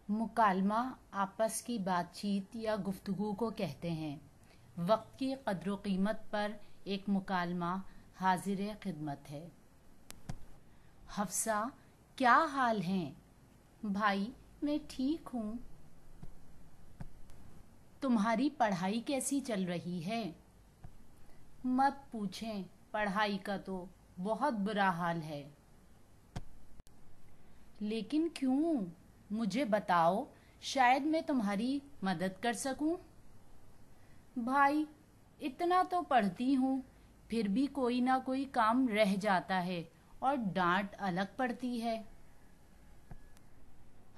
مکالمہ آپس کی بات چیت یا گفتگو کو کہتے ہیں۔ وقت کی قدر و قیمت پر ایک مکالمہ حاضر خدمت ہے۔ حفصہ، کیا حال ہیں؟ بھائی، میں ٹھیک ہوں۔ تمہاری پڑھائی کیسی چل رہی ہے؟ مت پوچھیں، پڑھائی کا تو بہت برا حال ہے۔ لیکن کیوں؟ مجھے بتاؤ، شاید میں تمہاری مدد کر سکوں۔ بھائی، اتنا تو پڑھتی ہوں، پھر بھی کوئی نہ کوئی کام رہ جاتا ہے اور ڈانٹ الگ پڑتی ہے۔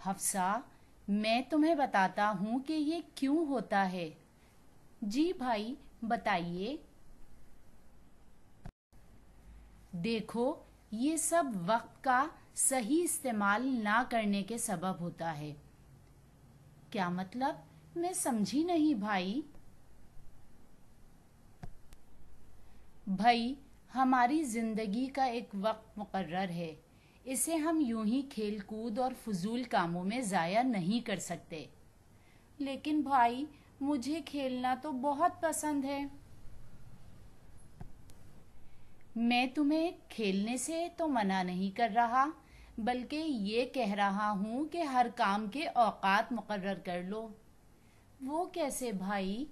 حفصہ، میں تمہیں بتاتا ہوں کہ یہ کیوں ہوتا ہے۔ جی بھائی، بتائیے۔ دیکھو، یہ سب وقت کا صحیح استعمال نہ کرنے کے سبب ہوتا ہے۔ کیا مطلب؟ میں سمجھی نہیں بھائی۔ بھائی، ہماری زندگی کا ایک وقت مقرر ہے، اسے ہم یوں ہی کھیل کود اور فضول کاموں میں ضائع نہیں کر سکتے۔ لیکن بھائی، مجھے کھیلنا تو بہت پسند ہے۔ میں تمہیں کھیلنے سے تو منع نہیں کر رہا، بلکہ یہ کہہ رہا ہوں کہ ہر کام کے اوقات مقرر کر لو۔ وہ کیسے بھائی؟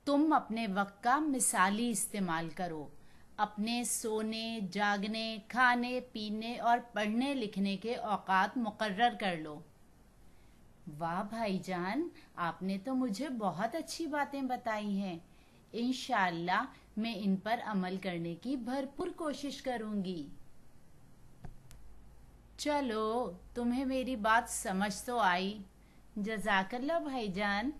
تم اپنے وقت کا مثالی استعمال کرو۔ اپنے سونے، جاگنے، کھانے پینے اور پڑھنے لکھنے کے اوقات مقرر کر لو۔ واہ بھائی جان، آپ نے تو مجھے بہت اچھی باتیں بتائی ہیں۔ انشاءاللہ میں ان پر عمل کرنے کی بھرپور کوشش کروں گی۔ چلو، تمہیں میری بات سمجھ تو آئی۔ جزاک اللہ بھائی جان۔